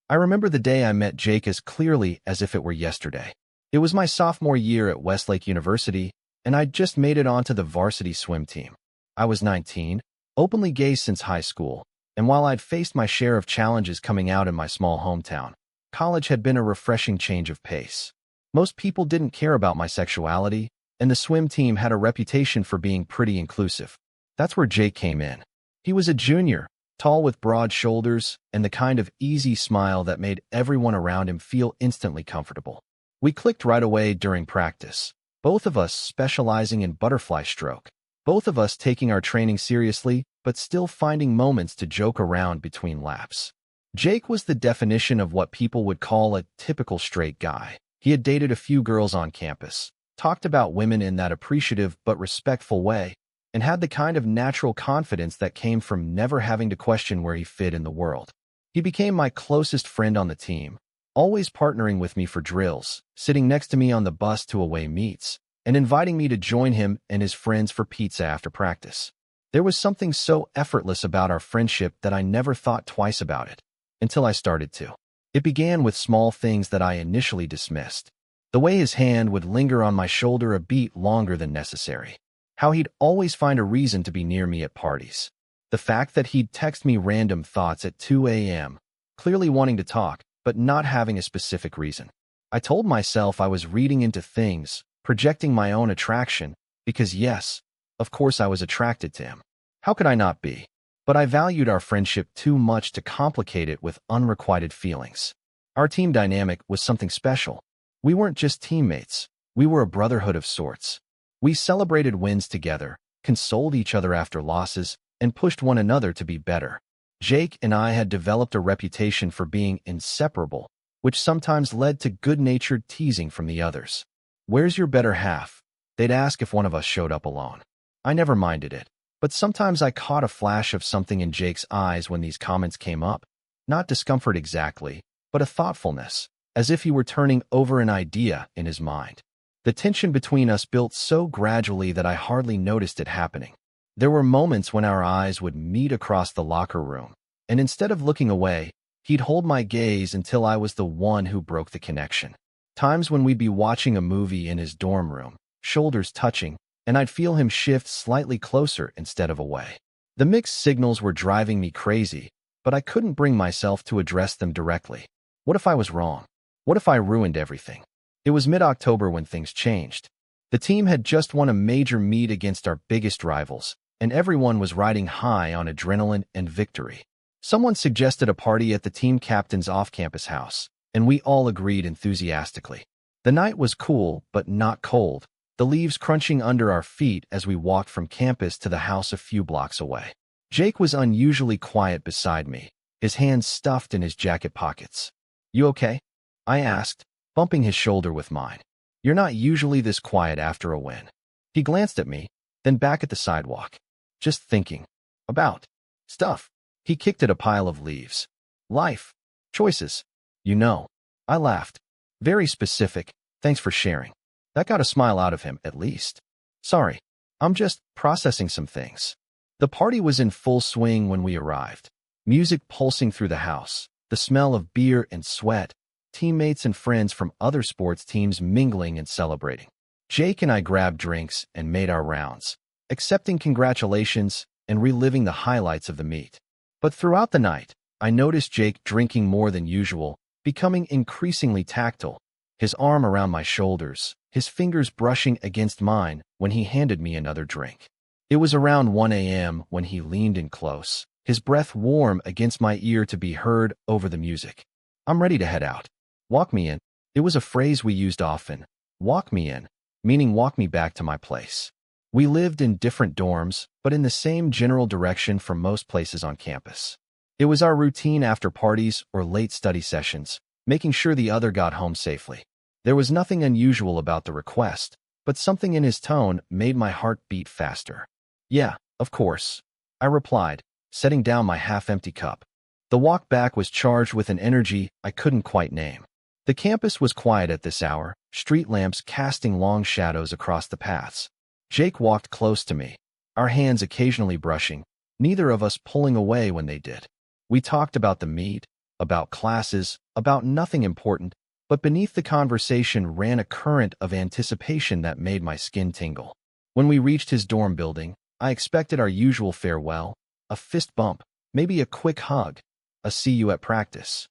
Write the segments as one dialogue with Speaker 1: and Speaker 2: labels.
Speaker 1: I remember the day I met Jake as clearly as if it were yesterday. It was my sophomore year at Westlake University, and I'd just made it onto the varsity swim team. I was 19, openly gay since high school, and while I'd faced my share of challenges coming out in my small hometown, college had been a refreshing change of pace. Most people didn't care about my sexuality, and the swim team had a reputation for being pretty inclusive. That's where Jake came in. He was a junior, tall with broad shoulders, and the kind of easy smile that made everyone around him feel instantly comfortable. We clicked right away during practice, both of us specializing in butterfly stroke, both of us taking our training seriously, but still finding moments to joke around between laps. Jake was the definition of what people would call a typical straight guy. He had dated a few girls on campus, talked about women in that appreciative but respectful way, and had the kind of natural confidence that came from never having to question where he fit in the world. He became my closest friend on the team, always partnering with me for drills, sitting next to me on the bus to away meets, and inviting me to join him and his friends for pizza after practice. There was something so effortless about our friendship that I never thought twice about it, until I started to. It began with small things that I initially dismissed. The way his hand would linger on my shoulder a beat longer than necessary. How he'd always find a reason to be near me at parties. The fact that he'd text me random thoughts at 2 a.m., clearly wanting to talk, but not having a specific reason. I told myself I was reading into things, projecting my own attraction, because yes, of course I was attracted to him. How could I not be? But I valued our friendship too much to complicate it with unrequited feelings. Our team dynamic was something special. We weren't just teammates. We were a brotherhood of sorts. We celebrated wins together, consoled each other after losses, and pushed one another to be better. Jake and I had developed a reputation for being inseparable, which sometimes led to good-natured teasing from the others. "Where's your better half?" They'd ask if one of us showed up alone. I never minded it, but sometimes I caught a flash of something in Jake's eyes when these comments came up. Not discomfort exactly, but a thoughtfulness, as if he were turning over an idea in his mind. The tension between us built so gradually that I hardly noticed it happening. There were moments when our eyes would meet across the locker room, and instead of looking away, he'd hold my gaze until I was the one who broke the connection. Times when we'd be watching a movie in his dorm room, shoulders touching, and I'd feel him shift slightly closer instead of away. The mixed signals were driving me crazy, but I couldn't bring myself to address them directly. What if I was wrong? What if I ruined everything? It was mid-October when things changed. The team had just won a major meet against our biggest rivals, and everyone was riding high on adrenaline and victory. Someone suggested a party at the team captain's off-campus house, and we all agreed enthusiastically. The night was cool, but not cold, the leaves crunching under our feet as we walked from campus to the house a few blocks away. Jake was unusually quiet beside me, his hands stuffed in his jacket pockets. "You okay?" I asked, bumping his shoulder with mine. "You're not usually this quiet after a win." He glanced at me, then back at the sidewalk. "Just thinking. About stuff." He kicked at a pile of leaves. "Life. Choices. You know." I laughed. "Very specific. Thanks for sharing." That got a smile out of him, at least. "Sorry. I'm just processing some things." The party was in full swing when we arrived. Music pulsing through the house, the smell of beer and sweat, teammates and friends from other sports teams mingling and celebrating. Jake and I grabbed drinks and made our rounds, accepting congratulations and reliving the highlights of the meet. But throughout the night, I noticed Jake drinking more than usual, becoming increasingly tactile, his arm around my shoulders, his fingers brushing against mine when he handed me another drink. It was around 1 a.m. when he leaned in close, his breath warm against my ear to be heard over the music. "I'm ready to head out. Walk me in." It was a phrase we used often. Walk me in, meaning walk me back to my place. We lived in different dorms, but in the same general direction from most places on campus. It was our routine after parties or late study sessions, making sure the other got home safely. There was nothing unusual about the request, but something in his tone made my heart beat faster. "Yeah, of course," I replied, setting down my half-empty cup. The walk back was charged with an energy I couldn't quite name. The campus was quiet at this hour, street lamps casting long shadows across the paths. Jake walked close to me, our hands occasionally brushing, neither of us pulling away when they did. We talked about the meet, about classes, about nothing important, but beneath the conversation ran a current of anticipation that made my skin tingle. When we reached his dorm building, I expected our usual farewell, a fist bump, maybe a quick hug, a see you at practice.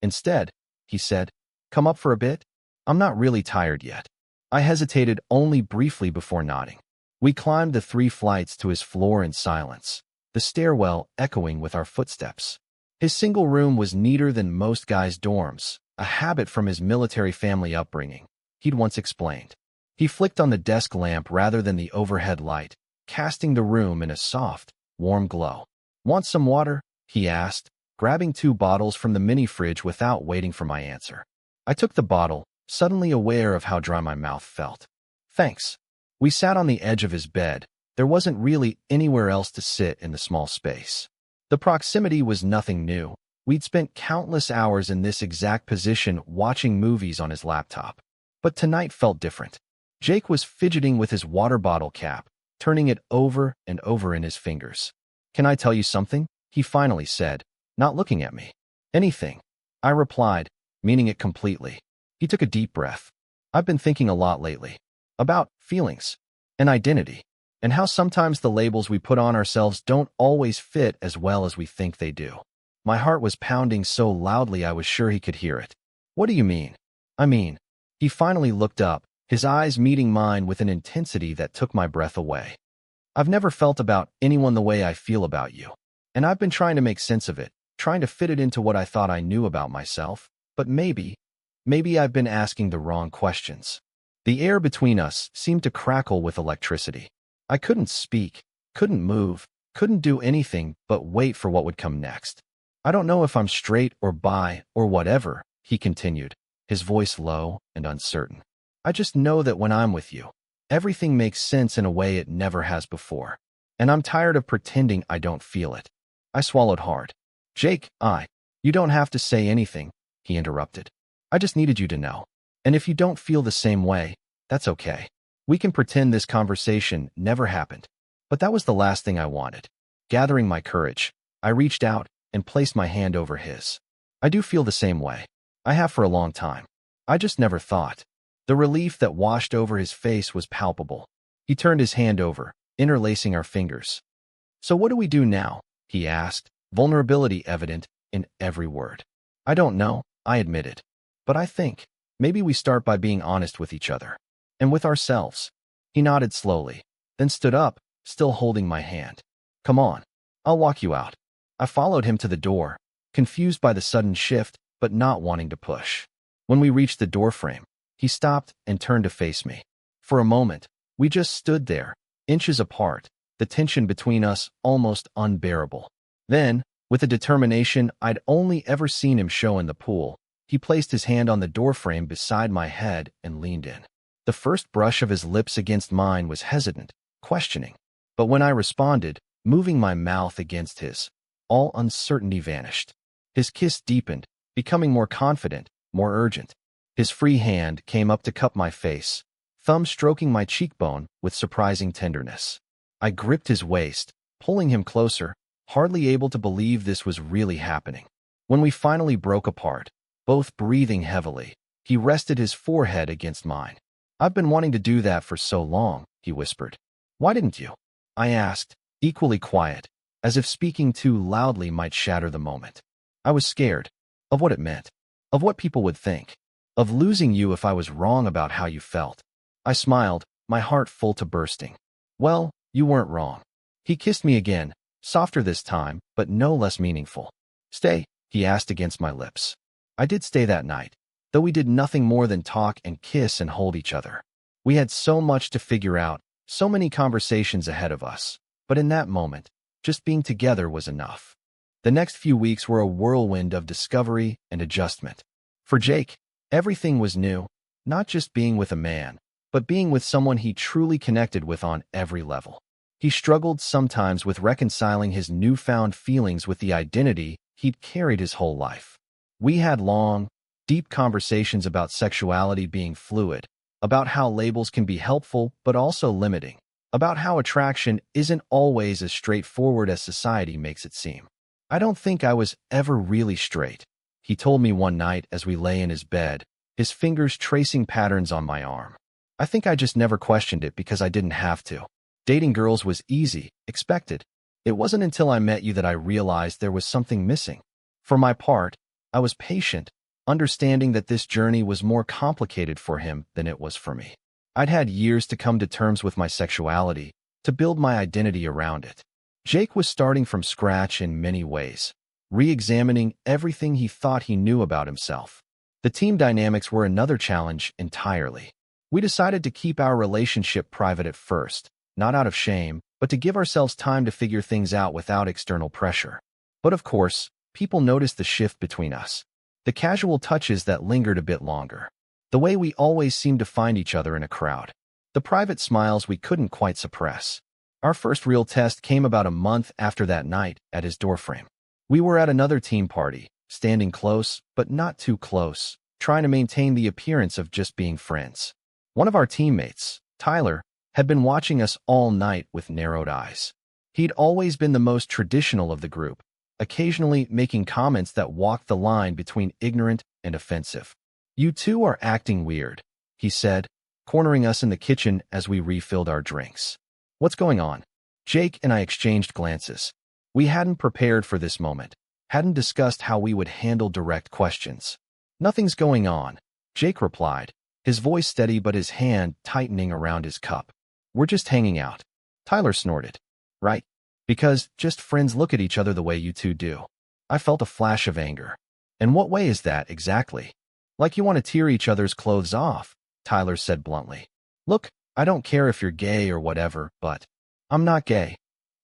Speaker 1: Instead, he said, "Come up for a bit? I'm not really tired yet." I hesitated only briefly before nodding. We climbed the 3 flights to his floor in silence, the stairwell echoing with our footsteps. His single room was neater than most guys' dorms, a habit from his military family upbringing, he'd once explained. He flicked on the desk lamp rather than the overhead light, casting the room in a soft, warm glow. "Want some water?" he asked, grabbing 2 bottles from the mini-fridge without waiting for my answer. I took the bottle, suddenly aware of how dry my mouth felt. "Thanks." We sat on the edge of his bed. There wasn't really anywhere else to sit in the small space. The proximity was nothing new. We'd spent countless hours in this exact position watching movies on his laptop. But tonight felt different. Jake was fidgeting with his water bottle cap, turning it over and over in his fingers. "Can I tell you something?" he finally said, not looking at me. "Anything," I replied, meaning it completely. He took a deep breath. "I've been thinking a lot lately. About feelings and identity, and how sometimes the labels we put on ourselves don't always fit as well as we think they do." My heart was pounding so loudly I was sure he could hear it. "What do you mean?" "I mean," he finally looked up, his eyes meeting mine with an intensity that took my breath away. "I've never felt about anyone the way I feel about you. And I've been trying to make sense of it, trying to fit it into what I thought I knew about myself. But maybe I've been asking the wrong questions." The air between us seemed to crackle with electricity. I couldn't speak, couldn't move, couldn't do anything but wait for what would come next. "I don't know if I'm straight or bi or whatever," he continued, his voice low and uncertain. "I just know that when I'm with you, everything makes sense in a way it never has before. And I'm tired of pretending I don't feel it." I swallowed hard. "Jake, you don't have to say anything," he interrupted. "I just needed you to know. And if you don't feel the same way, that's okay. We can pretend this conversation never happened." But that was the last thing I wanted. Gathering my courage, I reached out and placed my hand over his. "I do feel the same way. I have for a long time. I just never thought." The relief that washed over his face was palpable. He turned his hand over, interlacing our fingers. "So what do we do now?" he asked, vulnerability evident in every word. "I don't know," I admitted. "But I think maybe we start by being honest with each other. And with ourselves." He nodded slowly, then stood up, still holding my hand. "Come on. I'll walk you out." I followed him to the door, confused by the sudden shift, but not wanting to push. When we reached the doorframe, he stopped and turned to face me. For a moment, we just stood there, inches apart, the tension between us almost unbearable. Then, with a determination I'd only ever seen him show in the pool, he placed his hand on the doorframe beside my head and leaned in. The first brush of his lips against mine was hesitant, questioning. But when I responded, moving my mouth against his, all uncertainty vanished. His kiss deepened, becoming more confident, more urgent. His free hand came up to cup my face, thumb stroking my cheekbone with surprising tenderness. I gripped his waist, pulling him closer, hardly able to believe this was really happening. When we finally broke apart, both breathing heavily, he rested his forehead against mine. "I've been wanting to do that for so long," he whispered. "Why didn't you?" I asked, equally quiet, as if speaking too loudly might shatter the moment. I was scared of what it meant, of what people would think, of losing you if I was wrong about how you felt. I smiled, my heart full to bursting. "Well, you weren't wrong." He kissed me again, softer this time, but no less meaningful. "Stay?" he asked against my lips. I did stay that night, though we did nothing more than talk and kiss and hold each other. We had so much to figure out, so many conversations ahead of us, but in that moment, just being together was enough. The next few weeks were a whirlwind of discovery and adjustment. For Jake, everything was new, not just being with a man, but being with someone he truly connected with on every level. He struggled sometimes with reconciling his newfound feelings with the identity he'd carried his whole life. We had long, deep conversations about sexuality being fluid, about how labels can be helpful but also limiting, about how attraction isn't always as straightforward as society makes it seem. I don't think I was ever really straight, he told me one night as we lay in his bed, his fingers tracing patterns on my arm. I think I just never questioned it because I didn't have to. Dating girls was easy, expected. It wasn't until I met you that I realized there was something missing. For my part, I was patient, understanding that this journey was more complicated for him than it was for me. I'd had years to come to terms with my sexuality, to build my identity around it. Jake was starting from scratch in many ways, re-examining everything he thought he knew about himself. The team dynamics were another challenge entirely. We decided to keep our relationship private at first, not out of shame, but to give ourselves time to figure things out without external pressure. But of course, people noticed the shift between us. The casual touches that lingered a bit longer. The way we always seemed to find each other in a crowd. The private smiles we couldn't quite suppress. Our first real test came about a month after that night at his doorframe. We were at another team party, standing close, but not too close, trying to maintain the appearance of just being friends. One of our teammates, Tyler, had been watching us all night with narrowed eyes. He'd always been the most traditional of the group, occasionally making comments that walked the line between ignorant and offensive. "You two are acting weird," he said, cornering us in the kitchen as we refilled our drinks. "What's going on?" Jake and I exchanged glances. We hadn't prepared for this moment, hadn't discussed how we would handle direct questions. "Nothing's going on," Jake replied, his voice steady but his hand tightening around his cup. "We're just hanging out." Tyler snorted. "Right? Because just friends look at each other the way you two do." I felt a flash of anger. "And what way is that, exactly?" "Like you want to tear each other's clothes off," Tyler said bluntly. "Look, I don't care if you're gay or whatever, but..." "I'm not gay,"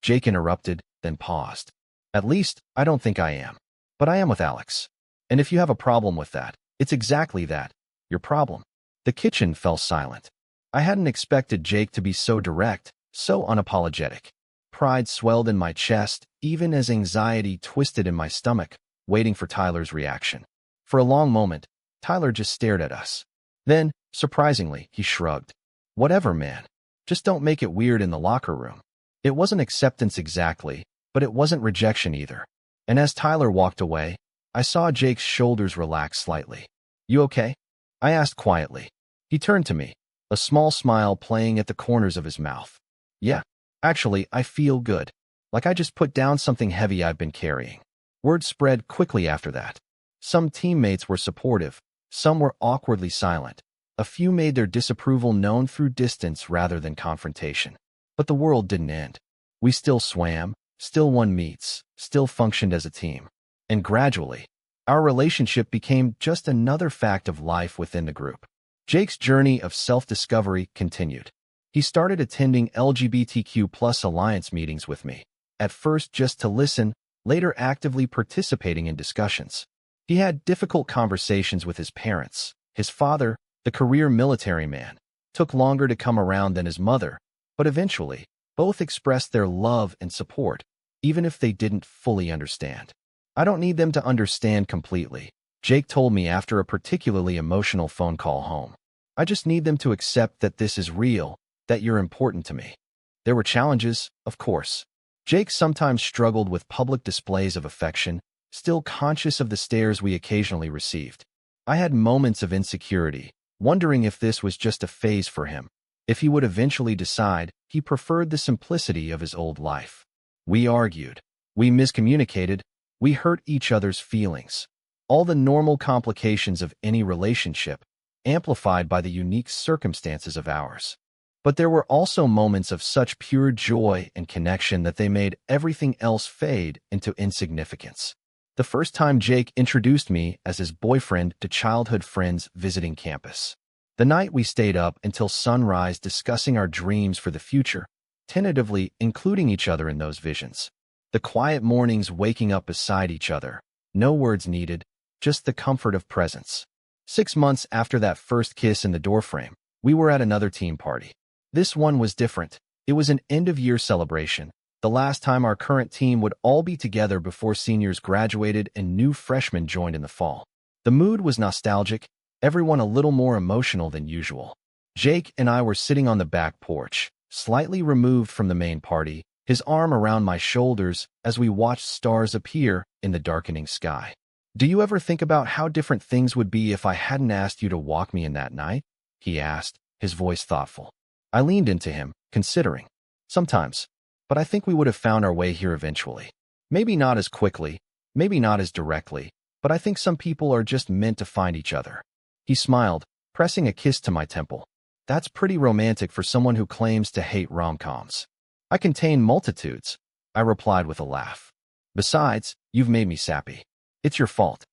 Speaker 1: Jake interrupted, then paused. "At least, I don't think I am. But I am with Alex. And if you have a problem with that, it's exactly that, your problem." The kitchen fell silent. I hadn't expected Jake to be so direct, so unapologetic. Pride swelled in my chest, even as anxiety twisted in my stomach, waiting for Tyler's reaction. For a long moment, Tyler just stared at us. Then, surprisingly, he shrugged. "Whatever, man. Just don't make it weird in the locker room." It wasn't acceptance exactly, but it wasn't rejection either. And as Tyler walked away, I saw Jake's shoulders relax slightly. "You okay?" I asked quietly. He turned to me, a small smile playing at the corners of his mouth. "Yeah, actually, I feel good. Like I just put down something heavy I've been carrying." Word spread quickly after that. Some teammates were supportive, some were awkwardly silent. A few made their disapproval known through distance rather than confrontation. But the world didn't end. We still swam, still won meets, still functioned as a team. And gradually, our relationship became just another fact of life within the group. Jake's journey of self-discovery continued. He started attending LGBTQ+ alliance meetings with me, at first just to listen, later actively participating in discussions. He had difficult conversations with his parents. His father, the career military man, took longer to come around than his mother, but eventually, both expressed their love and support, even if they didn't fully understand. "I don't need them to understand completely," Jake told me after a particularly emotional phone call home. "I just need them to accept that this is real, that you're important to me." There were challenges, of course. Jake sometimes struggled with public displays of affection, still conscious of the stares we occasionally received. I had moments of insecurity, wondering if this was just a phase for him, if he would eventually decide he preferred the simplicity of his old life. We argued. We miscommunicated. We hurt each other's feelings. All the normal complications of any relationship, amplified by the unique circumstances of ours. But there were also moments of such pure joy and connection that they made everything else fade into insignificance. The first time Jake introduced me as his boyfriend to childhood friends visiting campus. The night we stayed up until sunrise discussing our dreams for the future, tentatively including each other in those visions. The quiet mornings waking up beside each other, no words needed, just the comfort of presence. 6 months after that first kiss in the doorframe, we were at another team party. This one was different. It was an end-of-year celebration, the last time our current team would all be together before seniors graduated and new freshmen joined in the fall. The mood was nostalgic, everyone a little more emotional than usual. Jake and I were sitting on the back porch, slightly removed from the main party, his arm around my shoulders as we watched stars appear in the darkening sky. Do you ever think about how different things would be if I hadn't asked you to walk me in that night? He asked, his voice thoughtful. I leaned into him, considering. Sometimes. But I think we would have found our way here eventually. Maybe not as quickly, maybe not as directly, but I think some people are just meant to find each other. He smiled, pressing a kiss to my temple. That's pretty romantic for someone who claims to hate rom-coms. I contain multitudes, I replied with a laugh. Besides, you've made me sappy. It's your fault.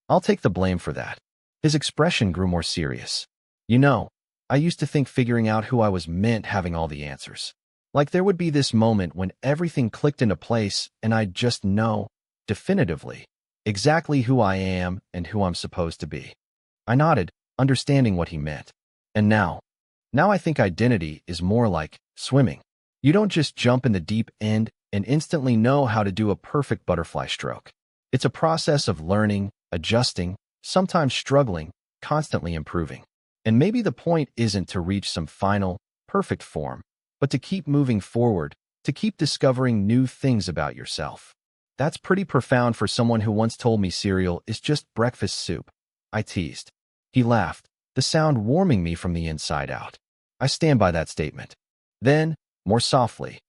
Speaker 1: I'll take the blame for that. His expression grew more serious. You know, I used to think figuring out who I was meant having all the answers. Like there would be this moment when everything clicked into place and I'd just know, definitively, exactly who I am and who I'm supposed to be. I nodded, understanding what he meant. And now I think identity is more like swimming. You don't just jump in the deep end and instantly know how to do a perfect butterfly stroke. It's a process of learning, adjusting, sometimes struggling, constantly improving. And maybe the point isn't to reach some final, perfect form, but to keep moving forward, to keep discovering new things about yourself. That's pretty profound for someone who once told me cereal is just breakfast soup. I teased. He laughed, the sound warming me from the inside out. I stand by that statement. Then, more softly,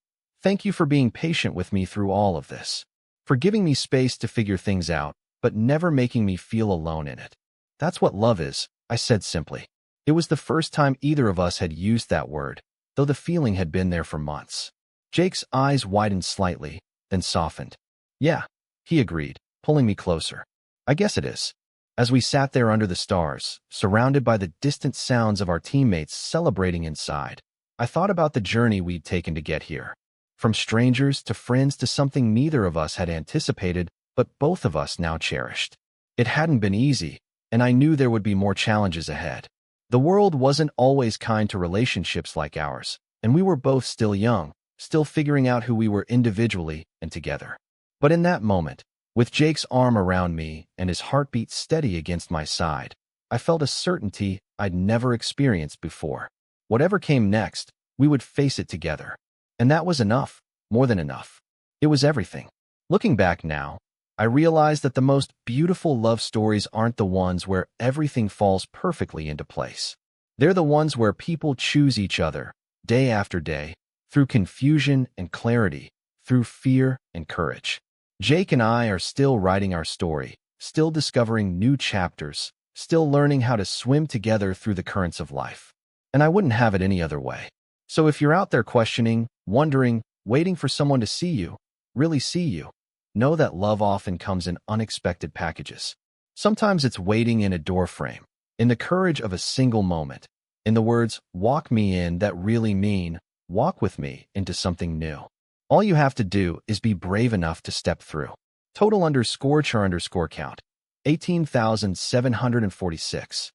Speaker 1: thank you for being patient with me through all of this. For giving me space to figure things out, but never making me feel alone in it. That's what love is, I said simply. It was the first time either of us had used that word, though the feeling had been there for months. Jake's eyes widened slightly, then softened. Yeah, he agreed, pulling me closer. I guess it is. As we sat there under the stars, surrounded by the distant sounds of our teammates celebrating inside, I thought about the journey we'd taken to get here. From strangers to friends to something neither of us had anticipated, but both of us now cherished. It hadn't been easy, and I knew there would be more challenges ahead. The world wasn't always kind to relationships like ours, and we were both still young, still figuring out who we were individually and together. But in that moment, with Jake's arm around me and his heartbeat steady against my side, I felt a certainty I'd never experienced before. Whatever came next, we would face it together. And that was enough, more than enough. It was everything. Looking back now, I realized that the most beautiful love stories aren't the ones where everything falls perfectly into place. They're the ones where people choose each other, day after day, through confusion and clarity, through fear and courage. Jake and I are still writing our story, still discovering new chapters, still learning how to swim together through the currents of life. And I wouldn't have it any other way. So if you're out there questioning, wondering, waiting for someone to see you, really see you, know that love often comes in unexpected packages. Sometimes it's waiting in a doorframe, in the courage of a single moment, in the words, walk me in, that really mean, walk with me into something new. All you have to do is be brave enough to step through. Total _char_count, 18,746.